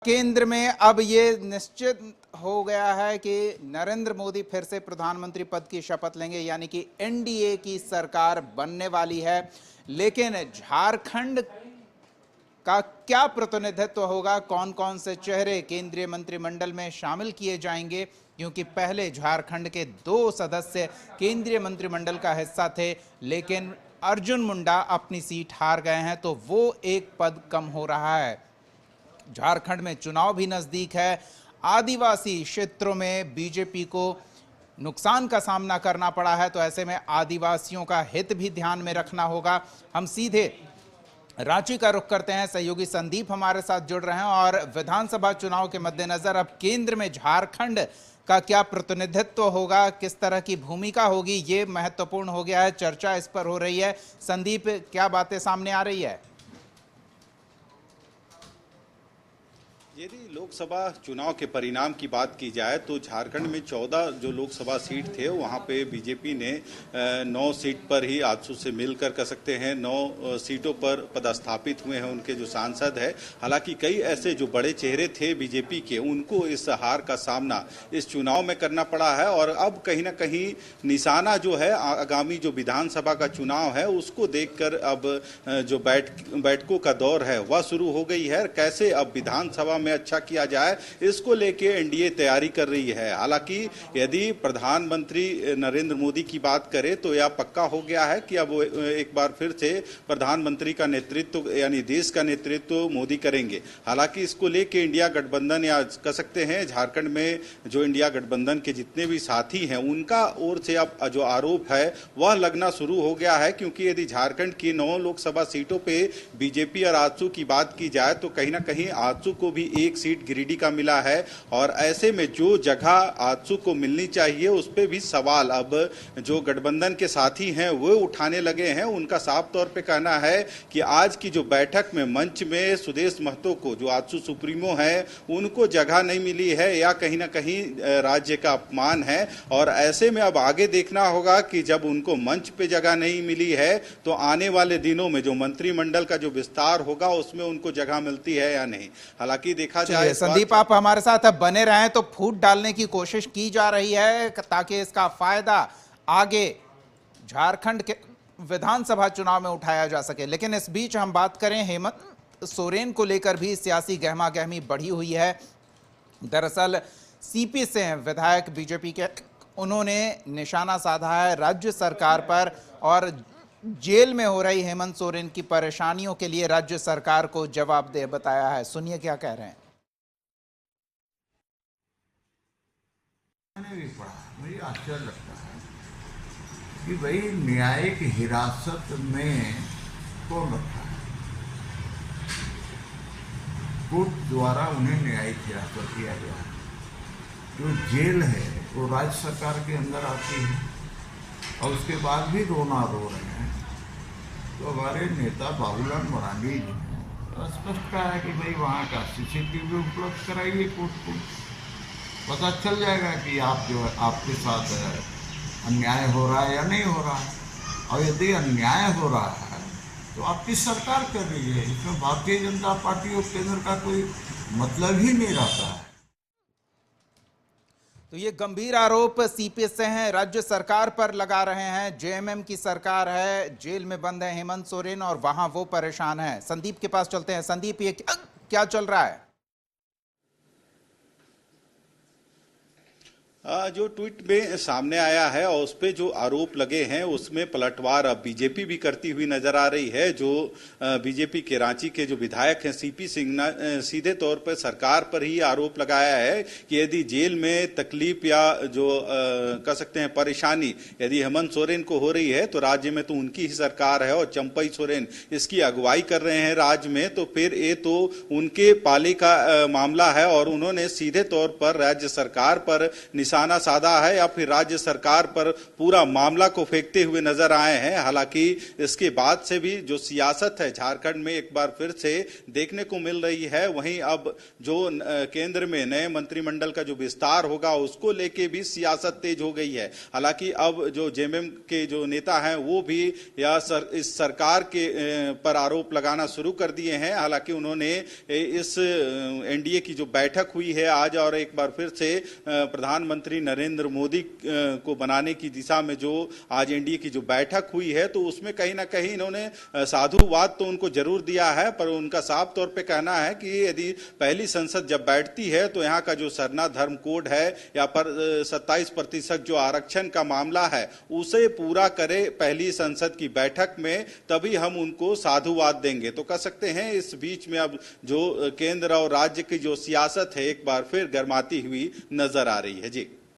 केंद्र में अब ये निश्चित हो गया है कि नरेंद्र मोदी फिर से प्रधानमंत्री पद की शपथ लेंगे, यानी कि एनडीए की सरकार बनने वाली है। लेकिन झारखंड का क्या प्रतिनिधित्व होगा, कौन कौन से चेहरे केंद्रीय मंत्रिमंडल में शामिल किए जाएंगे, क्योंकि पहले झारखंड के 2 सदस्य केंद्रीय मंत्रिमंडल का हिस्सा थे, लेकिन अर्जुन मुंडा अपनी सीट हार गए हैं, तो वो एक पद कम हो रहा है। झारखंड में चुनाव भी नजदीक है। आदिवासी क्षेत्रों में बीजेपी को नुकसान का सामना करना पड़ा है, तो ऐसे में आदिवासियों का हित भी ध्यान में रखना होगा। हम सीधे रांची का रुख करते हैं। सहयोगी संदीप हमारे साथ जुड़ रहे हैं और विधानसभा चुनाव के मद्देनजर अब केंद्र में झारखंड का क्या प्रतिनिधित्व होगा, किस तरह की भूमिका होगी, ये महत्वपूर्ण हो गया है। चर्चा इस पर हो रही है। संदीप, क्या बातें सामने आ रही है? यदि लोकसभा चुनाव के परिणाम की बात की जाए तो झारखंड में 14 जो लोकसभा सीट थे वहां पे बीजेपी ने 9 सीट पर ही आजसू से मिलकर कह सकते हैं 9 सीटों पर पदस्थापित हुए हैं उनके जो सांसद है। हालांकि कई ऐसे जो बड़े चेहरे थे बीजेपी के, उनको इस हार का सामना इस चुनाव में करना पड़ा है और अब कहीं ना कहीं निशाना जो है आगामी जो विधानसभा का चुनाव है उसको देखकर अब जो बैठकों का दौर है वह शुरू हो गई है। कैसे अब विधानसभा में अच्छा किया जाए, इसको लेके एनडीए तैयारी कर रही है। हालांकि यदि प्रधानमंत्री नरेंद्र मोदी की बात करें तो यह पक्का हो गया है कि अब वो एक बार फिर से प्रधानमंत्री का नेतृत्व यानी देश का नेतृत्व मोदी करेंगे। हालांकि इसको लेके इंडिया गठबंधन या कह सकते हैं झारखंड में जो इंडिया गठबंधन के जितने भी साथी हैं उनका ओर से अब जो आरोप है वह लगना शुरू हो गया है, क्योंकि यदि झारखंड की 9 लोकसभा सीटों पे बीजेपी और आजसू की बात की जाए तो कहीं ना कहीं आजसू को भी एक सीट गिरिडीह का मिला है और ऐसे में जो जगह आजसू को मिलनी चाहिए उस पे भी सवाल अब जो गठबंधन के साथी हैं वो उठाने लगे हैं। उनका साफ तौर पे कहना है कि आज की जो बैठक में मंच में सुदेश महतो को, जो आजसू सुप्रीमो है, उनको जगह नहीं मिली है या कहीं ना कहीं राज्य का अपमान है। और ऐसे में अब आगे देखना होगा कि जब उनको मंच पे जगह नहीं मिली है तो आने वाले दिनों में जो मंत्रिमंडल का जो विस्तार होगा उसमें उनको जगह मिलती है या नहीं। हालांकि देखा जाए, संदीप आप हमारे साथ अब बने रहें, तो फूट डालने की कोशिश की जा रही है ताकि इसका फायदा आगे झारखंड के विधानसभा चुनाव में उठाया जा सके। लेकिन इस बीच हम बात करें, हेमंत सोरेन को लेकर भी सियासी गहमा-गहमी बढ़ी हुई है। दरअसल सीपी से हैं विधायक बीजेपी के, उन्होंने निशाना साधा है राज्य सरकार पर और जेल में हो रही हेमंत सोरेन की परेशानियों के लिए राज्य सरकार को जवाबदेह बताया है। सुनिए क्या कह रहे हैं। मैंने भी पढ़ा, मुझे आश्चर्य लगता है कि भाई न्यायिक हिरासत में कौन रखा है। कोर्ट द्वारा उन्हें न्यायिक हिरासत दिया गया है। जो जेल है वो राज्य सरकार के अंदर आती है और उसके बाद भी रोना रो रहे हैं। तो हमारे नेता बाबूलाल मरांडी जी ने स्पष्ट कहा है कि भाई वहाँ का सीसीटीवी उपलब्ध कराइए कोर्ट को, पता चल जाएगा कि आप जो है आपके साथ अन्याय हो रहा है या नहीं हो रहा है। और यदि अन्याय हो रहा है तो आपकी सरकार कर रही है, इसमें भारतीय जनता पार्टी और केंद्र का कोई मतलब ही नहीं रहता है। तो ये गंभीर आरोप सीपी से हैं, राज्य सरकार पर लगा रहे हैं। जेएमएम की सरकार है, जेल में बंद है हेमंत सोरेन और वहां वो परेशान है। संदीप के पास चलते हैं। संदीप, ये क्या चल रहा है? जो ट्वीट में सामने आया है और उस पे जो आरोप लगे हैं उसमें पलटवार अब बीजेपी भी करती हुई नजर आ रही है। जो बीजेपी के रांची के जो विधायक हैं सीपी सिंह ने सीधे तौर पर सरकार पर ही आरोप लगाया है कि यदि जेल में तकलीफ या जो कह सकते हैं परेशानी यदि हेमंत सोरेन को हो रही है तो राज्य में तो उनकी ही सरकार है और चंपई सोरेन इसकी अगुवाई कर रहे हैं राज्य में, तो फिर ये तो उनके पाले का मामला है। और उन्होंने सीधे तौर पर राज्य सरकार पर निशाना ताना साधा है या फिर राज्य सरकार पर पूरा मामला को फेंकते हुए नजर आए हैं। हालांकि इसके बाद से भी जो सियासत है झारखंड में एक बार फिर से देखने को मिल रही है। वहीं अब जो केंद्र में नए मंत्रिमंडल का जो विस्तार होगा उसको लेके भी सियासत तेज हो गई है। हालांकि अब जो जेएमएम के जो नेता हैं वो भी इस सरकार के पर आरोप लगाना शुरू कर दिए हैं। हालांकि उन्होंने इस एनडीए की जो बैठक हुई है आज और एक बार फिर से प्रधानमंत्री नरेंद्र मोदी को बनाने की दिशा में जो आज एनडीए की जो बैठक हुई है तो उसमें कहीं ना कहीं इन्होंने साधुवाद तो उनको जरूर दिया है, पर उनका साफ तौर पे कहना है कि यदि पहली संसद जब बैठती है तो यहाँ का जो सरना धर्म कोड है या पर 27% जो आरक्षण का मामला है उसे पूरा करे पहली संसद की बैठक में, तभी हम उनको साधुवाद देंगे। तो कह सकते हैं इस बीच में अब जो केंद्र और राज्य की जो सियासत है एक बार फिर गर्माती हुई नजर आ रही है। जी